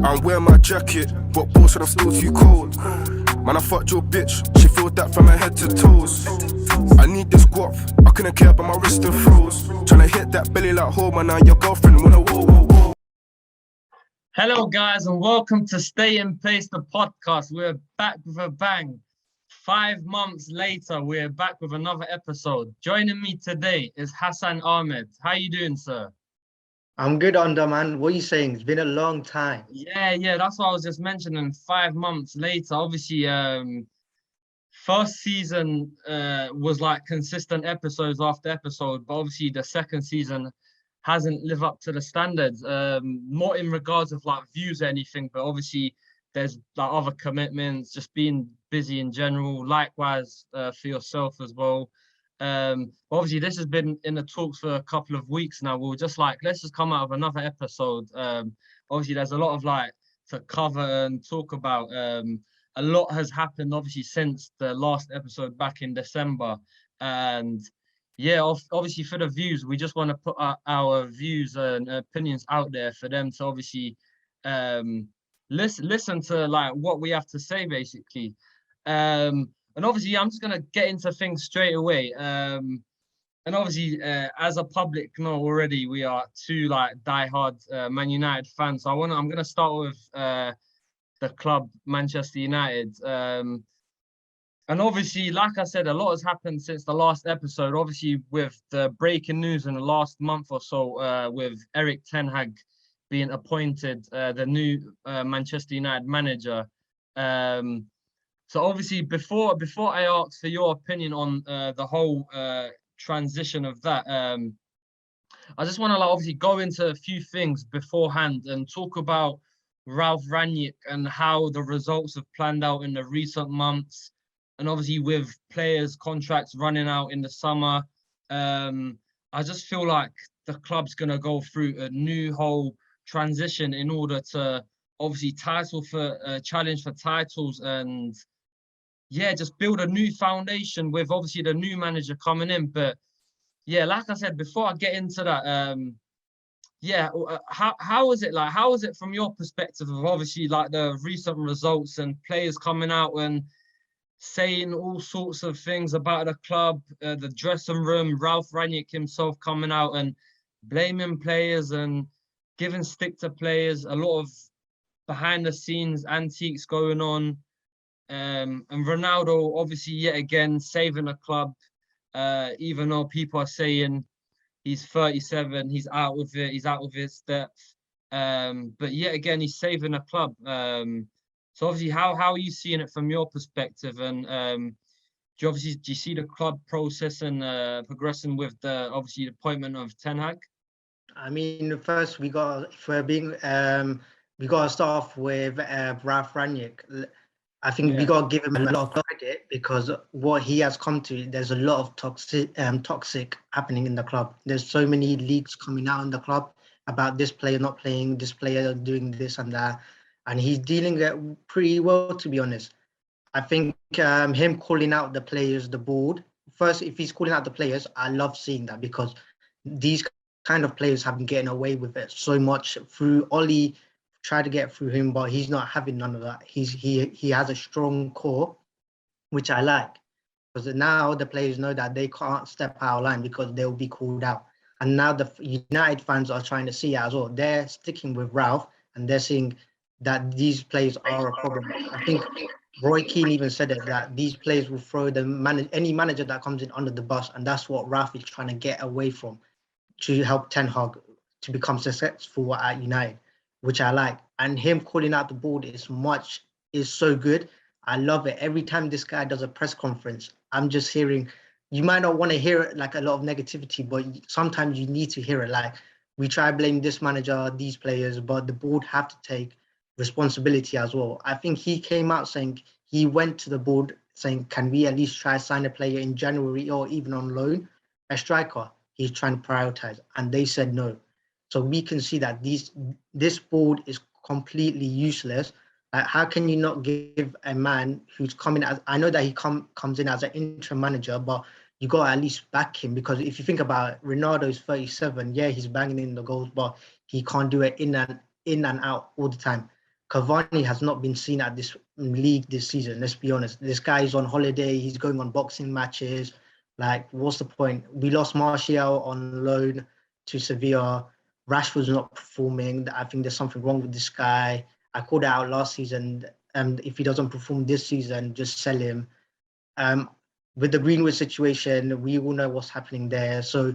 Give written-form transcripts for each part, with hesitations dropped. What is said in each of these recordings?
I'm wearing my jacket, but boss said I'm still too cold. Man, I fucked your bitch, she felt that from her head to toes. I need this guap, I couldn't care about my wrist and froze. Tryna hit that belly like home, and now your girlfriend wanna whoa. Hello, guys, and welcome to Stay in Place, the podcast. We're back with a bang. 5 months later, we're back with another episode. Joining me today is Hassan Ahmed. How you doing, sir? I'm good, Under, man. What are you saying? It's been a long time. Yeah, that's what I was just mentioning. 5 months later, obviously, first season was like consistent episodes after episode, but obviously the second season hasn't lived up to the standards. Not in regards of like views or anything, but obviously there's like other commitments, just being busy in general. Likewise for yourself as well. Obviously this has been in the talks for a couple of weeks now. We were just like, let's just come out of another episode. Obviously there's a lot of like to cover and talk about. A lot has happened obviously since the last episode back in December, and yeah, obviously for the views, we just want to put our views and opinions out there for them to obviously listen to like what we have to say basically. And obviously I'm just gonna get into things straight away. And obviously as a public know already, we are two like diehard Man United fans. So I'm gonna start with the club Manchester United. And obviously, like I said, a lot has happened since the last episode. Obviously, with the breaking news in the last month or so, with Erik Ten Hag being appointed the new Manchester United manager. So obviously, before I ask for your opinion on the whole transition of that, I just want to like, obviously go into a few things beforehand and talk about Ralf Rangnick and how the results have planned out in the recent months. And obviously with players' contracts running out in the summer, I just feel like the club's going to go through a new whole transition in order to obviously challenge for titles and yeah, just build a new foundation with obviously the new manager coming in. But yeah, like I said, before I get into that, yeah, how is it like? How is it from your perspective of obviously like the recent results and players coming out and saying all sorts of things about the club, the dressing room, Ralf Rangnick himself coming out and blaming players and giving stick to players, a lot of behind the scenes antiques going on. And Ronaldo obviously yet again saving the club, even though people are saying he's 37, he's out with it, he's out of his depth. But yet again, he's saving a club. So obviously, how are you seeing it from your perspective? And do you see the club process and progressing with the obviously the appointment of Ten Hag? I mean, first we got we got to start off with Ralf Rangnick. I think we got to give him a lot of credit because what he has come to, there's a lot of toxic happening in the club. There's so many leaks coming out in the club about this player not playing, this player doing this and that, and he's dealing it pretty well, to be honest. I think him calling out the players, the board. First, if he's calling out the players, I love seeing that because these kind of players have been getting away with it so much through Ollie. Tried to get through him, but he's not having none of that. He has a strong core, which I like, because now the players know that they can't step out of line because they'll be called out. And now the United fans are trying to see it as well. They're sticking with Ralf and they're seeing that these players are a problem. I think Roy Keane even said it, that these players will throw any manager that comes in under the bus, and that's what Ralf is trying to get away from to help Ten Hag to become successful at United, which I like. And him calling out the board is so good. I love it. Every time this guy does a press conference, I'm just hearing, you might not want to hear it like a lot of negativity, but sometimes you need to hear it. Like, we try to blame this manager, these players, but the board have to take responsibility as well. I think he came out saying, he went to the board saying, can we at least try to sign a player in January or even on loan, a striker? He's trying to prioritize, and they said no. So we can see that this board is completely useless. Like, how can you not give a man who's coming as, I know that he comes in as an interim manager, but you got to at least back him, because if you think about it, Ronaldo is 37. Yeah, he's banging in the goals, but he can't do it in and out all the time. Cavani has not been seen at this league this season. Let's be honest. This guy is on holiday. He's going on boxing matches. Like, what's the point? We lost Martial on loan to Sevilla. Rashford's not performing. I think there's something wrong with this guy. I called it out last season. And if he doesn't perform this season, just sell him. With the Greenwood situation, we all know what's happening there. So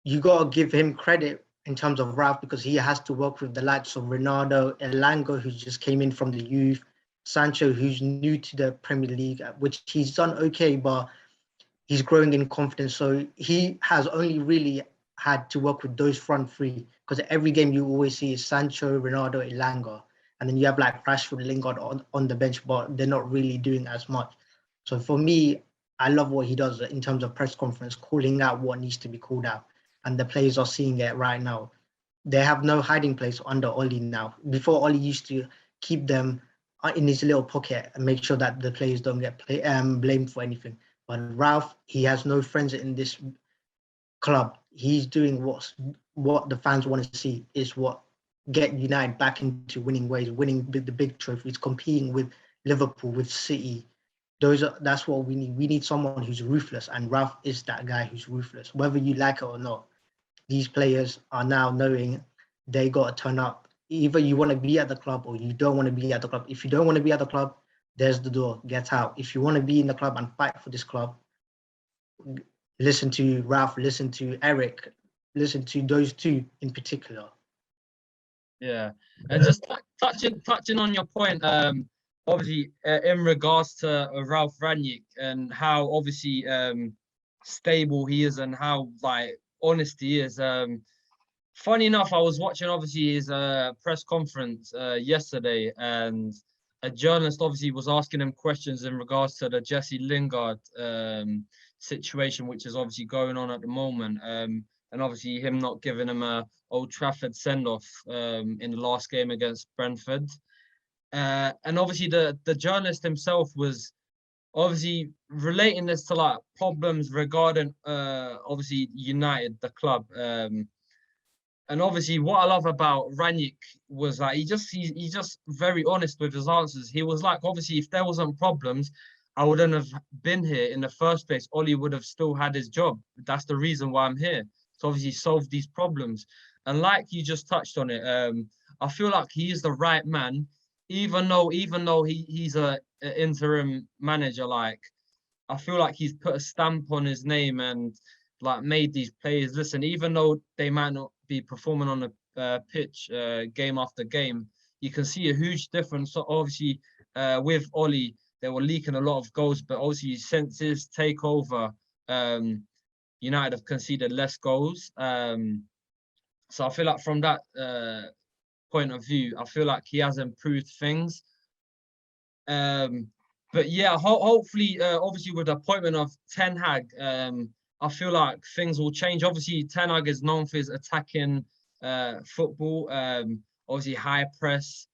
you got to give him credit in terms of Ralph, because he has to work with the likes of Ronaldo, Elanga, who just came in from the youth, Sancho, who's new to the Premier League, which he's done okay, but he's growing in confidence. So he has only really had to work with those front three, because every game you always see is Sancho, Ronaldo, Elanga. And then you have like Rashford, Lingard on the bench, but they're not really doing as much. So for me, I love what he does in terms of press conference, calling out what needs to be called out. And the players are seeing it right now. They have no hiding place under Oli now. Before, Oli used to keep them in his little pocket and make sure that the players don't get blamed for anything. But Ralph, he has no friends in this club. He's doing what the fans want to see, is what get United back into winning ways, winning the big trophies, competing with Liverpool, with City. That's what we need. We need someone who's ruthless, and Ralph is that guy who's ruthless. Whether you like it or not, these players are now knowing they got to turn up. Either you want to be at the club or you don't want to be at the club. If you don't want to be at the club, there's the door. Get out. If you want to be in the club and fight for this club, listen to Ralph, listen to Erik, listen to those two in particular. Yeah, and just touching on your point, obviously in regards to Ralph Rangnick and how obviously stable he is and how like honest he is. Funny enough, I was watching obviously his press conference yesterday, and a journalist obviously was asking him questions in regards to the Jesse Lingard situation, which is obviously going on at the moment. And obviously him not giving him a Old Trafford send-off in the last game against Brentford. And obviously the journalist himself was obviously relating this to like problems regarding obviously United, the club. And obviously what I love about Rangnick was like he's just very honest with his answers. He was like, obviously, if there wasn't problems, I wouldn't have been here in the first place. Oli would have still had his job. That's the reason why I'm here. So obviously solve these problems. And like you just touched on it, I feel like he is the right man, even though he's an interim manager. Like I feel like he's put a stamp on his name and like made these players listen, even though they might not be performing on the pitch game after game. You can see a huge difference. So obviously with Oli, they were leaking a lot of goals, but obviously since his takeover, United have conceded less goals. So I feel like from that point of view, I feel like he has improved things. But yeah, hopefully, obviously with the appointment of Ten Hag, I feel like things will change. Obviously, Ten Hag is known for his attacking football, obviously high press,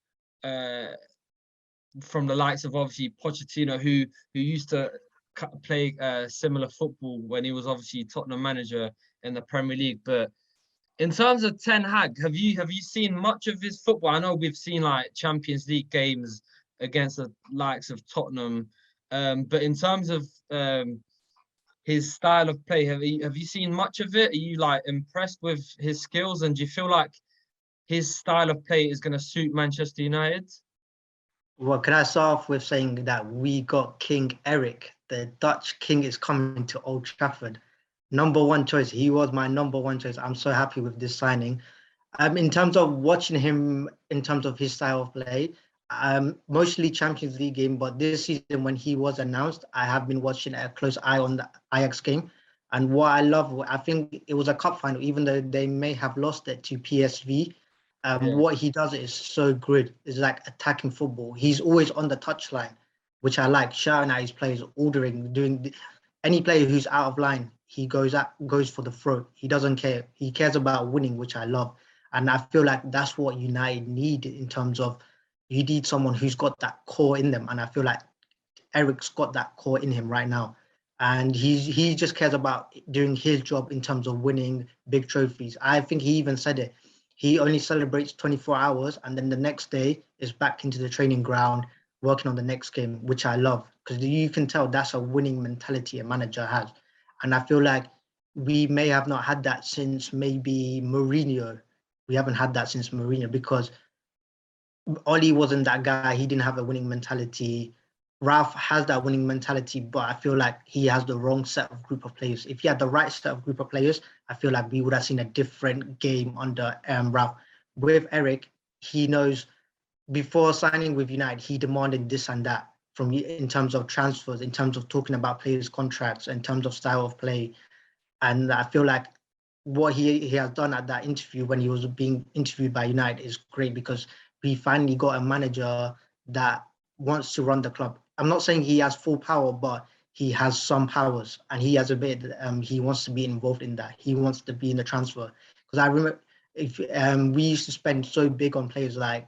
from the likes of obviously Pochettino, who used to play similar football when he was obviously Tottenham manager in the Premier League. But in terms of Ten Hag, have you seen much of his football? I know we've seen like Champions League games against the likes of Tottenham, but in terms of his style of play, have you seen much of it? Are you like impressed with his skills, and do you feel like his style of play is going to suit Manchester United? Well, can I start off with saying that we got King Erik, the Dutch king, is coming to Old Trafford. Number one choice. He was my number one choice. I'm so happy with this signing. In terms of watching him, in terms of his style of play, mostly Champions League game, but this season when he was announced, I have been watching a close eye on the Ajax game. And what I love, I think it was a cup final, even though they may have lost it to PSV. What he does is so good. It's like attacking football. He's always on the touchline, which I like, shouting at his players, ordering, any player who's out of line, he goes for the throat. He doesn't care. He cares about winning, which I love. And I feel like that's what United need in terms of, you need someone who's got that core in them. And I feel like Erik's got that core in him right now. And he just cares about doing his job in terms of winning big trophies. I think he even said it. he only celebrates 24 hours, and then the next day is back into the training ground, working on the next game, which I love, because you can tell that's a winning mentality a manager has. And I feel like we may have not had that since maybe Mourinho. We haven't had that since Mourinho, because Oli wasn't that guy. He didn't have a winning mentality. Ralph has that winning mentality, but I feel like he has the wrong set of group of players. If he had the right set of group of players, I feel like we would have seen a different game under Ralph. With Erik, he knows before signing with United, he demanded this and that from you in terms of transfers, in terms of talking about players' contracts, in terms of style of play. And I feel like what he has done at that interview when he was being interviewed by United is great, because we finally got a manager that wants to run the club. I'm not saying he has full power, but he has some powers, and he has a bit. He wants to be involved in that. He wants to be in the transfer, because I remember if we used to spend so big on players like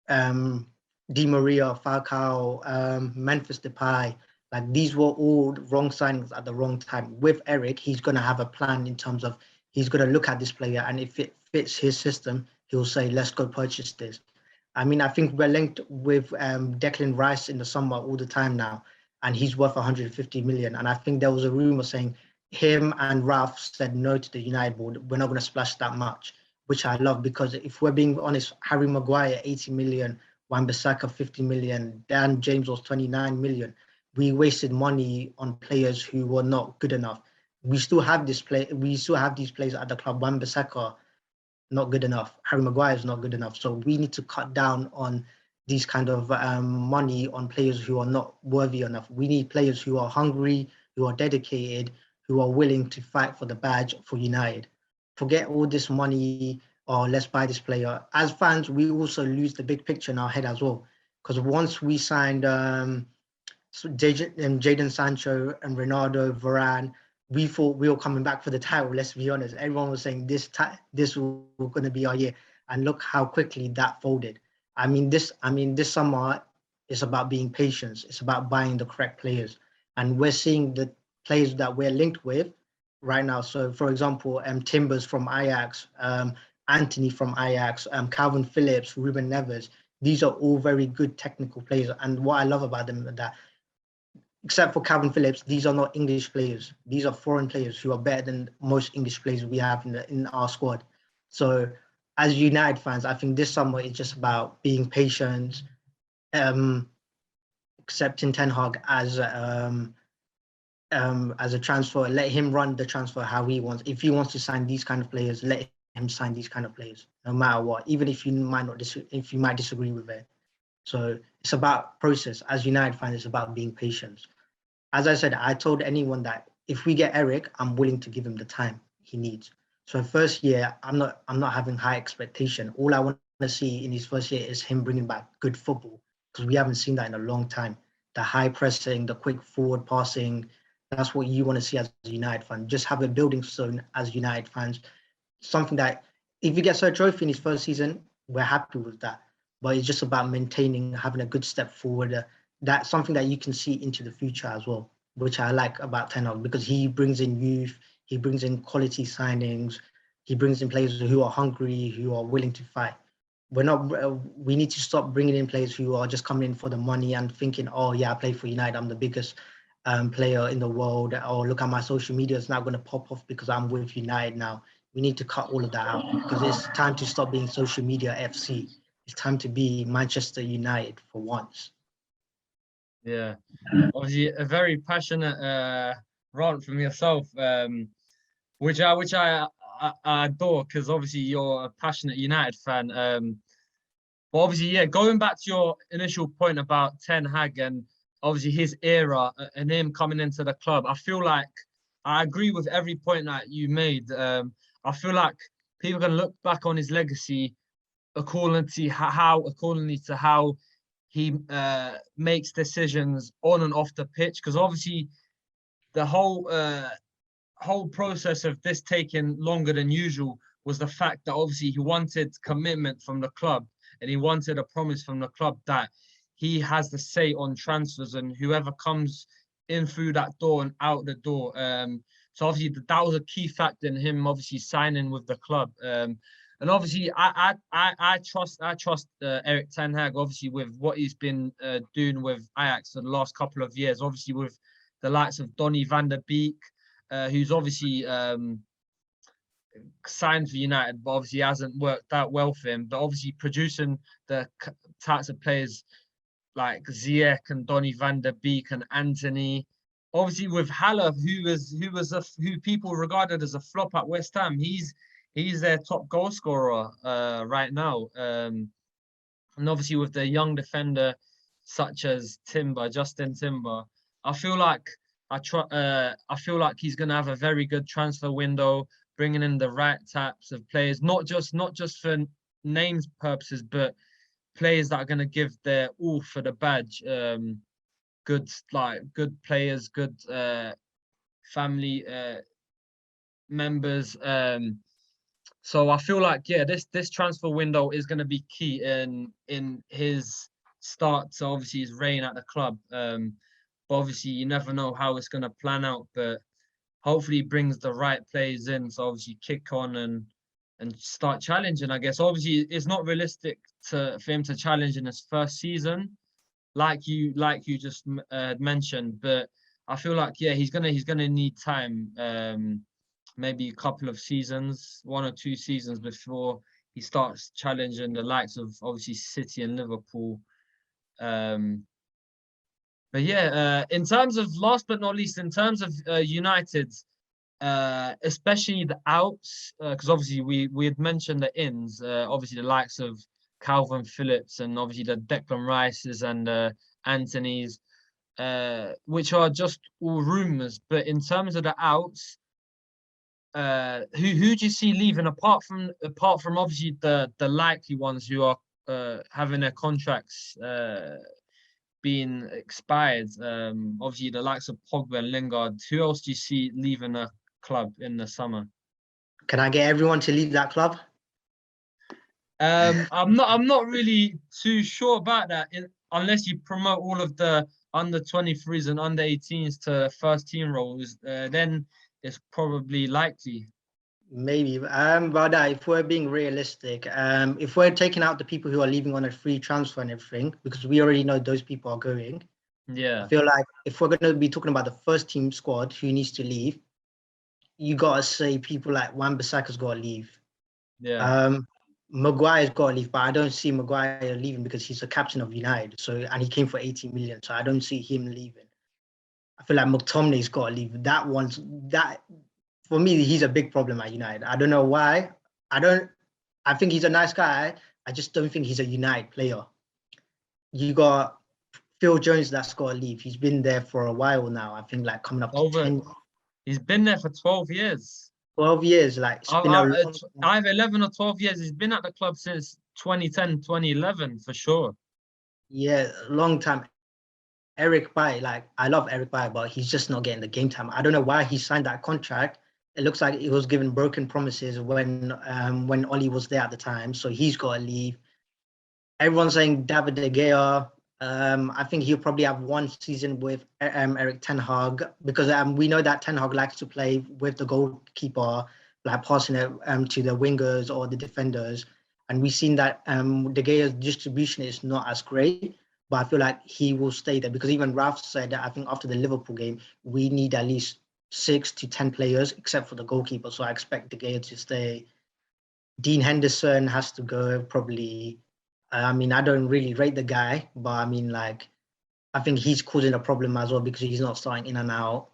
Di Maria, Falcao, Memphis Depay. Like, these were all wrong signings at the wrong time. With Erik, he's going to have a plan in terms of he's going to look at this player, and if it fits his system, he'll say, let's go purchase this. I mean, I think we're linked with Declan Rice in the summer all the time now, and he's worth 150 million. And I think there was a rumor saying him and Ralph said no to the United board. We're not going to splash that much, which I love, because if we're being honest, Harry Maguire, 80 million, Wan-Bissaka, 50 million, Dan James was 29 million. We wasted money on players who were not good enough. We still have these players at the club. Wan-Bissaka, not good enough. Harry Maguire is not good enough. So we need to cut down on these kind of money on players who are not worthy enough. We need players who are hungry, who are dedicated, who are willing to fight for the badge for United. Forget all this money, or let's buy this player. As fans, we also lose the big picture in our head as well. Because once we signed Jadon Sancho and Ronaldo, Varane, we thought we were coming back for the title. Let's be honest. Everyone was saying this was going to be our year, and look how quickly that folded. I mean, this summer is about being patient. It's about buying the correct players, and we're seeing the players that we're linked with right now. So, for example, Timbers from Ajax, Anthony from Ajax, Calvin Phillips, Ruben Neves. These are all very good technical players, and what I love about them is that, except for Calvin Phillips, these are not English players. These are foreign players who are better than most English players we have in our squad. So, as United fans, I think this summer is just about being patient, accepting Ten Hag as a transfer. Let him run the transfer how he wants. If he wants to sign these kind of players, let him sign these kind of players, no matter what. Even if you might disagree with it. So it's about process. As United fans, it's about being patient. As I said, I told anyone that if we get Erik, I'm willing to give him the time he needs. So first year, I'm not having high expectation. All I want to see in his first year is him bringing back good football, because we haven't seen that in a long time. The high pressing, the quick forward passing, that's what you want to see as a United fan. Just have a building stone as United fans. Something that if he gets a trophy in his first season, we're happy with that. But it's just about maintaining, having a good step forward. That's something that you can see into the future as well, which I like about Ten Hag, because he brings in youth, he brings in quality signings, he brings in players who are hungry, who are willing to fight. We need to stop bringing in players who are just coming in for the money and thinking, oh yeah, I play for United, I'm the biggest player in the world. Oh, look at my social media, it's now going to pop off because I'm with United now. We need to cut all of that out, because it's time to stop being social media FC. It's time to be Manchester United for once. Yeah, obviously a very passionate rant from yourself, which I adore, because obviously you're a passionate United fan. But obviously, yeah, going back to your initial point about Ten Hag and obviously his era and him coming into the club, I feel like I agree with every point that you made. I feel like people can look back on his legacy accordingly to how he makes decisions on and off the pitch, because obviously the whole process of this taking longer than usual was the fact that obviously he wanted commitment from the club, and he wanted a promise from the club that he has the say on transfers and whoever comes in through that door and out the door. So obviously that was a key factor in him obviously signing with the club. And And obviously, I trust Erik ten Hag. Obviously, with what he's been doing with Ajax for the last couple of years. Obviously, with the likes of Donny van der Beek, who's obviously signed for United, but obviously hasn't worked out well for him. But obviously, producing the types of players like Ziyech and Donny van der Beek and Anthony. Obviously, with Haller, who people regarded as a flop at West Ham, he's their top goal scorer right now. And obviously, with the young defender such as Justin Timber, I feel like he's gonna have a very good transfer window, bringing in the right types of players, not just for names purposes, but players that are going to give their all for the badge. Good players, good family members. So I feel like this transfer window is going to be key in his start to obviously his reign at the club. But obviously you never know how it's going to plan out. But hopefully he brings the right players in. So obviously kick on and start challenging. I guess obviously it's not realistic for him to challenge in his first season, like you just mentioned. But I feel like he's gonna need time, maybe a couple of seasons, 1 or 2 seasons before he starts challenging the likes of obviously City and Liverpool. But in terms of last but not least, in terms of United. Especially the outs, because obviously we had mentioned the ins, obviously the likes of Calvin Phillips and obviously the Declan Rices and Anthony's, which are just all rumours. But in terms of the outs, who do you see leaving apart from obviously the likely ones who are having their contracts being expired? Obviously the likes of Pogba and Lingard. Who else do you see leaving a club in the summer? Can I get everyone to leave that club? I'm not really too sure about that, unless you promote all of the under 23s and under 18s to first team roles, then it's probably likely. Maybe. But if we're being realistic, if we're taking out the people who are leaving on a free transfer and everything, because we already know those people are going. Yeah. I feel like if we're going to be talking about the first team squad who needs to leave, you gotta say people like Wan-Bissaka's got to leave. Yeah. Maguire's got to leave, but I don't see Maguire leaving because he's the captain of United. And he came for 18 million, so I don't see him leaving. I feel like McTominay's got to leave. For me, he's a big problem at United. I don't know why. I think he's a nice guy. I just don't think he's a United player. You got Phil Jones that's got to leave. He's been there for a while now. I think like coming up to 10. He's been there for 12 years. 12 years, like it's been a long Either 11 or 12 years. He's been at the club since 2010, 2011 for sure. Yeah, long time. Erik Bailly, like I love Erik Bailly, but he's just not getting the game time. I don't know why he signed that contract. It looks like he was given broken promises when Oli was there at the time, so he's got to leave. Everyone's saying David De Gea. I think he'll probably have 1 season with Erik ten Hag, because we know that ten Hag likes to play with the goalkeeper, like passing it to the wingers or the defenders. And we've seen that De Gea's distribution is not as great, but I feel like he will stay there, because even Ralph said that I think after the Liverpool game, we need at least 6 to 10 players, except for the goalkeeper. So I expect De Gea to stay. Dean Henderson has to go probably. I mean, I don't really rate the guy, but I mean, like, I think he's causing a problem as well because he's not starting in and out.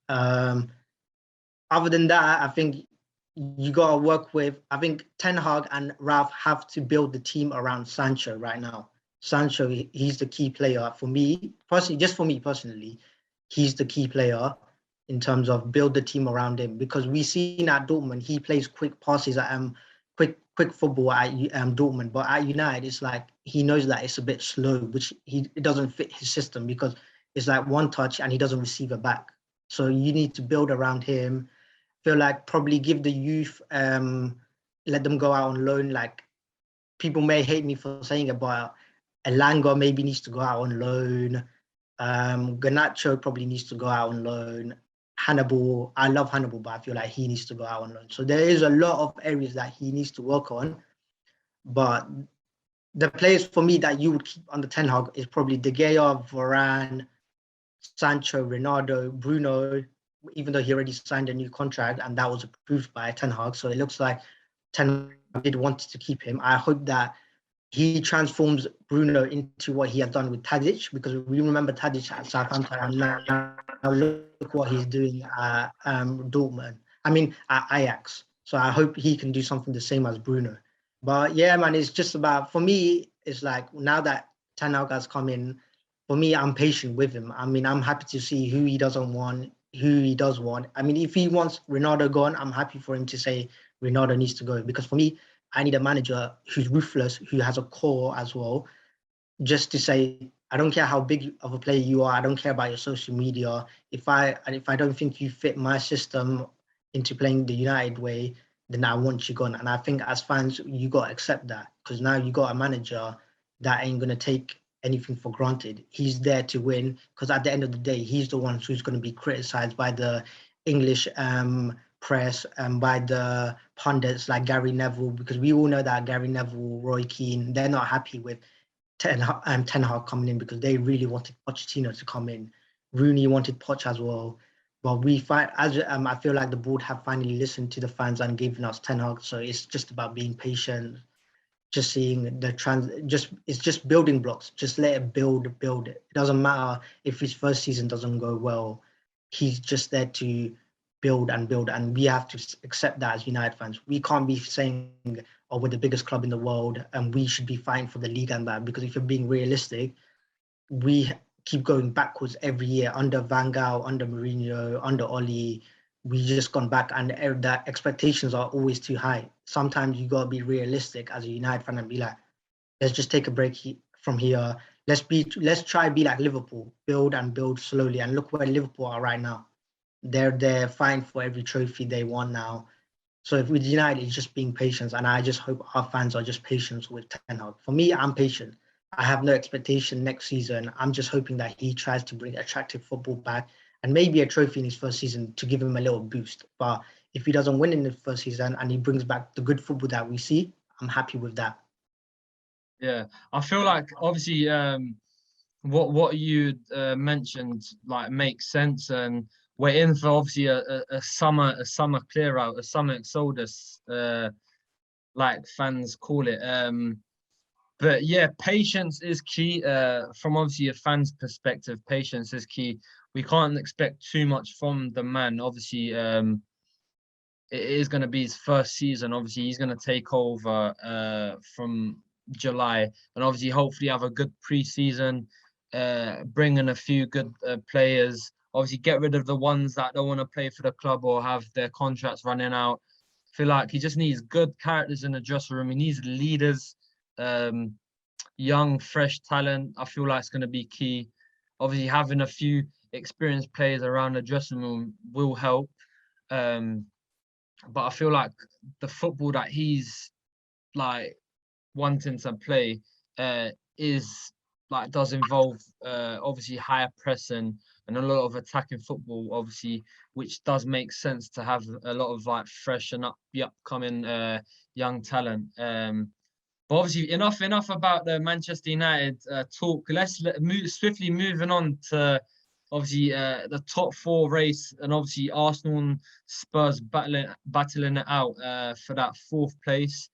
Other than that, I think you got to work with, I think Ten Hag and Ralph have to build the team around Sancho right now. Sancho, he's the key player for me, personally, just for me personally, he's the key player in terms of build the team around him, because we've seen at Dortmund, he plays quick passes at quick football at Dortmund, but at United, it's like he knows that it's a bit slow, which it doesn't fit his system, because it's like one touch and he doesn't receive it back. So you need to build around him. Feel like probably give the youth, let them go out on loan. Like, people may hate me for saying it, but Elanga maybe needs to go out on loan. Garnacho probably needs to go out on loan. Hannibal, I love Hannibal, but I feel like he needs to go out on loan. So there is a lot of areas that he needs to work on. But the players for me that you would keep under Ten Hag is probably De Gea, Varane, Sancho, Ronaldo, Bruno, even though he already signed a new contract and that was approved by Ten Hag. So it looks like Ten Hag did want to keep him. I hope that he transforms Bruno into what he has done with Tadic, because we remember Tadic at Southampton, and now look what he's doing at Dortmund. I mean, at Ajax. So I hope he can do something the same as Bruno. But yeah, man, it's just about, for me, it's like now that Ten Hag has come in, for me, I'm patient with him. I mean, I'm happy to see who he doesn't want, who he does want. I mean, if he wants Ronaldo gone, I'm happy for him to say Ronaldo needs to go, because for me, I need a manager who's ruthless, who has a core as well, just to say, I don't care how big of a player you are, I don't care about your social media. If I don't think you fit my system into playing the United way, then I want you gone. And I think as fans, you got to accept that, because now you got a manager that ain't going to take anything for granted. He's there to win, because at the end of the day, he's the one who's going to be criticized by the English press and by the pundits like Gary Neville, because we all know that Gary Neville, Roy Keane, they're not happy with Ten Hag coming in, because they really wanted Pochettino to come in. Rooney wanted Poch as well. But we find, I feel like the board have finally listened to the fans and given us Ten Hag. So it's just about being patient, just seeing it's just building blocks. Just let it build it. It doesn't matter if his first season doesn't go well. He's just there to build, and we have to accept that as United fans. We can't be saying, oh, we're the biggest club in the world and we should be fighting for the league and that, because if you're being realistic, we keep going backwards every year under Van Gaal, under Mourinho, under Oli. We just gone back, and the expectations are always too high. Sometimes you got to be realistic as a United fan and be like, let's just take a break from here. Let's try be like Liverpool, build and build slowly. And look where Liverpool are right now. They're fighting for every trophy they want now. So if with United, it's just being patient, and I just hope our fans are just patient with Ten Hag. For me, I'm patient. I have no expectation next season. I'm just hoping that he tries to bring attractive football back, and maybe a trophy in his first season to give him a little boost. But if he doesn't win in the first season and he brings back the good football that we see, I'm happy with that. Yeah, I feel like obviously what you mentioned like makes sense, and we're in for obviously a summer clear out, a summer exodus, like fans call it. But yeah, patience is key. From obviously a fan's perspective, patience is key. We can't expect too much from the man. Obviously, it is going to be his first season. Obviously, he's going to take over from July, and obviously, hopefully, have a good pre-season. Bring in a few good players. Obviously, get rid of the ones that don't want to play for the club or have their contracts running out. I feel like he just needs good characters in the dressing room. He needs leaders. Young, fresh talent, I feel like it's going to be key. Obviously, having a few experienced players around the dressing room will help. But I feel like the football that he's like wanting to play is like does involve obviously higher pressing and a lot of attacking football, obviously, which does make sense to have a lot of like fresh and upcoming young talent. But obviously, enough about the Manchester United talk. Let's swiftly moving on to obviously the top four race, and obviously Arsenal and Spurs battling it out for that fourth place.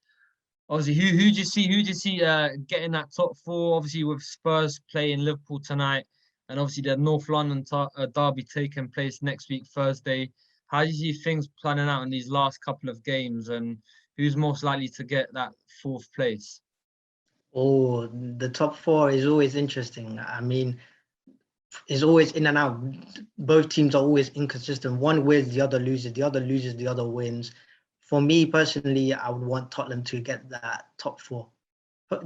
Obviously, who do you see getting that top four? Obviously, with Spurs playing Liverpool tonight, and obviously the North London derby taking place next week Thursday. How do you see things planning out in these last couple of games, and who's most likely to get that fourth place? Oh, the top four is always interesting. I mean, it's always in and out. Both teams are always inconsistent. One wins, the other loses. The other loses, the other wins. For me personally, I would want Tottenham to get that top four,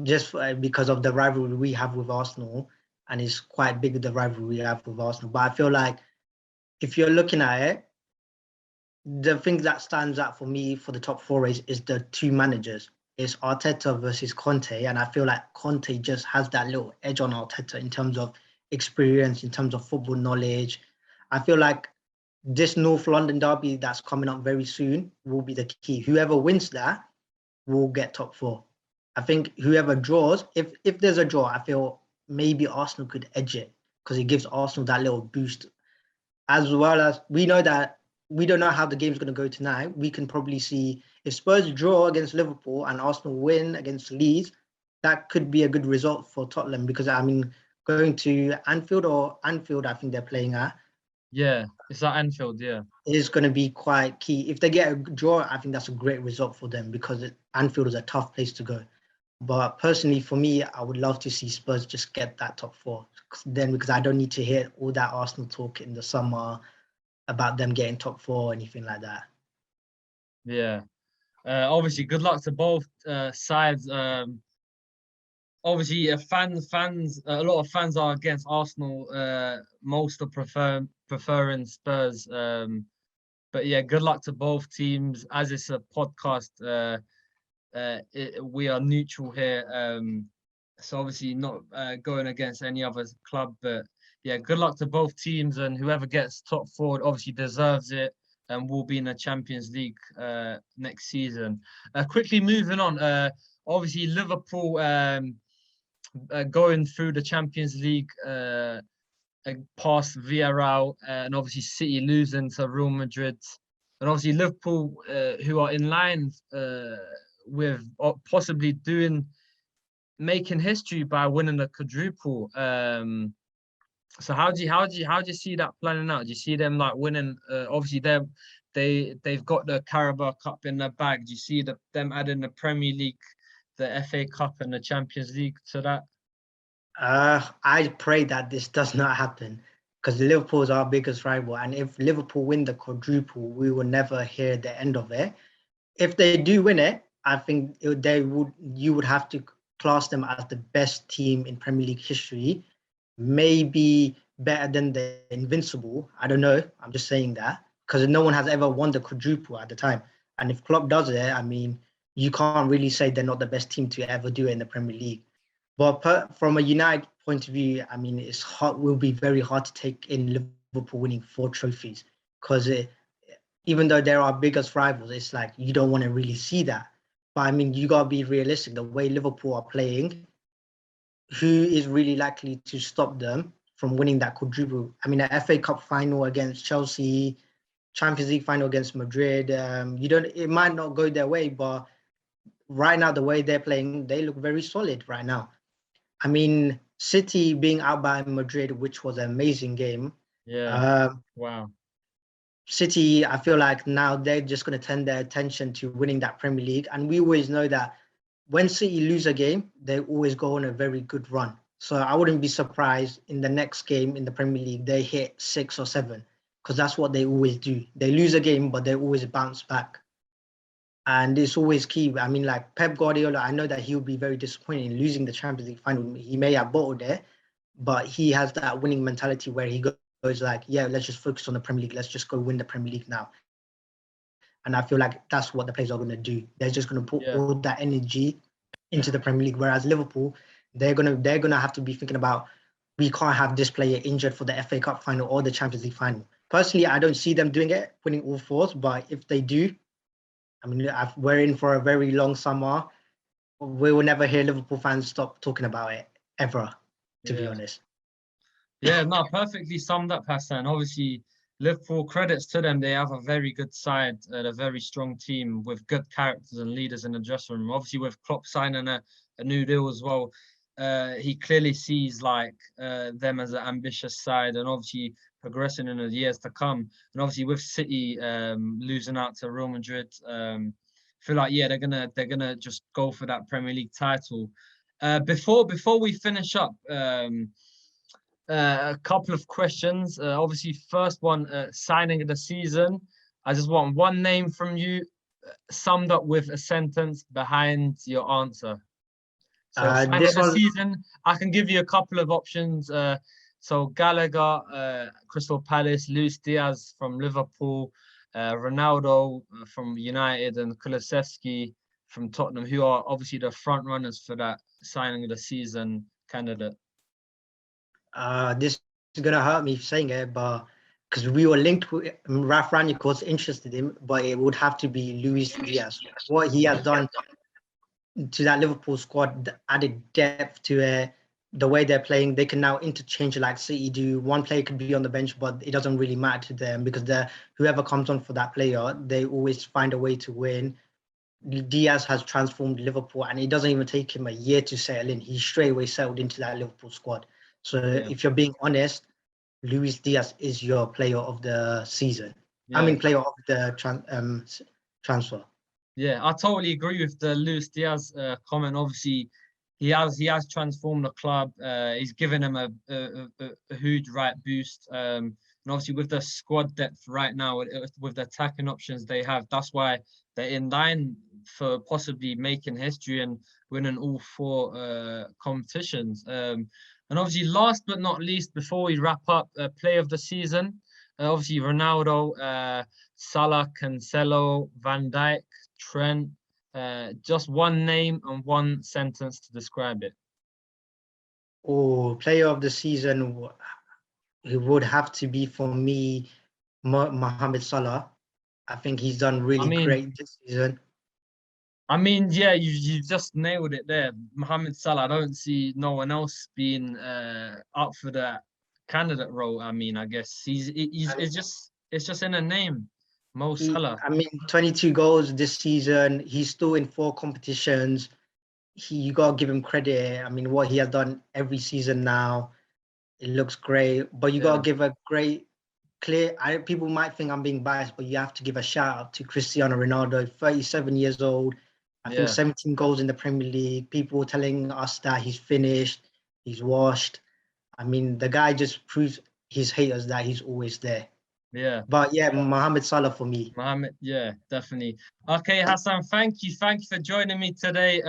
just because of the rivalry we have with Arsenal, and it's quite big, the rivalry we have with Arsenal. But I feel like if you're looking at it, the thing that stands out for me for the top four race is the two managers. It's Arteta versus Conte, and I feel like Conte just has that little edge on Arteta in terms of experience, in terms of football knowledge. I feel like this North London derby that's coming up very soon will be the key. Whoever wins that will get top four. I think whoever draws, if there's a draw, I feel maybe Arsenal could edge it because it gives Arsenal that little boost. As well as we know that we don't know how the game's going to go tonight. We can probably see if Spurs draw against Liverpool and Arsenal win against Leeds, that could be a good result for Tottenham because, I mean, going to Anfield, I think they're playing at. Yeah, it's at Anfield, yeah. Is going to be quite key. If they get a draw, I think that's a great result for them because Anfield is a tough place to go. But personally, for me, I would love to see Spurs just get that top four. Then, because I don't need to hear all that Arsenal talk in the summer about them getting top four or anything like that. Yeah. Obviously, good luck to both sides. Obviously, a lot of fans are against Arsenal. Most are preferring Spurs. But yeah, good luck to both teams. As it's a podcast, we are neutral here. So obviously not going against any other club. But yeah, good luck to both teams, and whoever gets top four obviously deserves it and will be in the Champions League next season. Quickly moving on. Obviously, Liverpool going through the Champions League past Villarreal, and obviously City losing to Real Madrid, and obviously Liverpool, who are in line with possibly making history by winning the quadruple. So how do you see that planning out? Do you see them like winning? Obviously they've got the Carabao Cup in their bag. Do you see them adding the Premier League, the FA Cup, and the Champions League to that? I pray that this does not happen because Liverpool is our biggest rival, and if Liverpool win the quadruple, we will never hear the end of it. If they do win it, I think you would have to class them as the best team in Premier League history, maybe better than the Invincible. I don't know. I'm just saying that because no one has ever won the quadruple at the time. And if Klopp does it, I mean, you can't really say they're not the best team to ever do it in the Premier League. But from a United point of view, I mean, will be very hard to take in Liverpool winning 4 trophies because even though they're our biggest rivals, it's like you don't want to really see that. But I mean, you got to be realistic. The way Liverpool are playing, who is really likely to stop them from winning that quadruple? I mean, an FA Cup final against Chelsea, Champions League final against Madrid. It might not go their way, but right now, the way they're playing, they look very solid right now. I mean, City being out by Madrid, which was an amazing game. Yeah. Wow. City, I feel like now they're just going to turn their attention to winning that Premier League. And we always know that when City lose a game, they always go on a very good run. So I wouldn't be surprised in the next game in the Premier League, they hit 6 or 7 because that's what they always do. They lose a game, but they always bounce back. And it's always key. I mean, like Pep Guardiola, I know that he'll be very disappointed in losing the Champions League final. He may have bottled it, but he has that winning mentality where he goes like, yeah, let's just focus on the Premier League. Let's just go win the Premier League now. And I feel like that's what the players are going to do. They're just going to put all that energy into the Premier League. Whereas Liverpool, they're gonna have to be thinking about, we can't have this player injured for the FA Cup final or the Champions League final. Personally, I don't see them doing it, winning all 4s. But if they do, I mean, we're in for a very long summer. We will never hear Liverpool fans stop talking about it ever, to be honest. Yeah, no, perfectly summed up, Hassan. Obviously, Liverpool, credits to them. They have a very good side, a very strong team with good characters and leaders in the dressing room. Obviously, with Klopp signing a new deal as well, he clearly sees like them as an ambitious side and obviously progressing in the years to come. And obviously with City losing out to Real Madrid, I feel like they're gonna just go for that Premier League title. Before we finish up, a couple of questions. Obviously, first one, signing of the season. I just want one name from you, summed up with a sentence behind your answer. So signing of the season, I can give you a couple of options. So Gallagher, Crystal Palace, Luis Diaz from Liverpool, Ronaldo from United, and Kulusevski from Tottenham, who are obviously the front runners for that signing of the season candidate. This is gonna hurt me saying it, but because we were linked with Raf Rangnick was interested in him, but it would have to be Luis Diaz. What he has done to that Liverpool squad, the added depth to the way they're playing, they can now interchange like City do. One player could be on the bench, but it doesn't really matter to them because whoever comes on for that player, they always find a way to win. Diaz has transformed Liverpool, and it doesn't even take him a year to settle in. He straight away settled into that Liverpool squad. So if you're being honest, Luis Diaz is your player of the season. I mean, player of the transfer. Yeah, I totally agree with the Luis Diaz comment. Obviously, he has transformed the club. He's given him a huge right boost. And obviously, with the squad depth right now, with the attacking options they have, that's why they're in line for possibly making history and winning all 4 competitions. And obviously, last but not least, before we wrap up, play of the season, obviously Ronaldo, Salah, Cancelo, Van Dijk, Trent. Just one name and one sentence to describe it. Oh, player of the season, it would have to be for me, Mohamed Salah. I think he's done really great this season. I mean, yeah, you just nailed it there. Mohamed Salah, I don't see no one else being up for that candidate role. I mean, I guess it's just in a name. Mo Salah. I mean, 22 goals this season. He's still in 4 competitions. You gotta give him credit. I mean, what he has done every season now, it looks great. But you gotta give a great people might think I'm being biased, but you have to give a shout out to Cristiano Ronaldo, 37 years old. I think 17 goals in the Premier League. People telling us that he's finished, he's washed. I mean, the guy just proves his haters that he's always there. Yeah. But yeah, Mohamed Salah for me. Mohamed, yeah, definitely. Okay, Hassan, thank you for joining me today.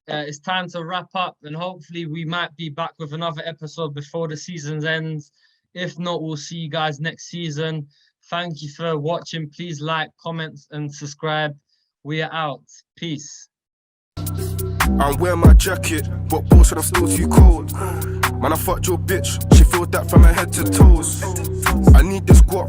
It's time to wrap up, and hopefully we might be back with another episode before the season ends. If not, we'll see you guys next season. Thank you for watching. Please like, comment, and subscribe. We are out. Peace. I'm wearing my jacket, but boss said I'm still too cold. Man, I fucked your bitch, she filled that from her head to toes. I need this guap,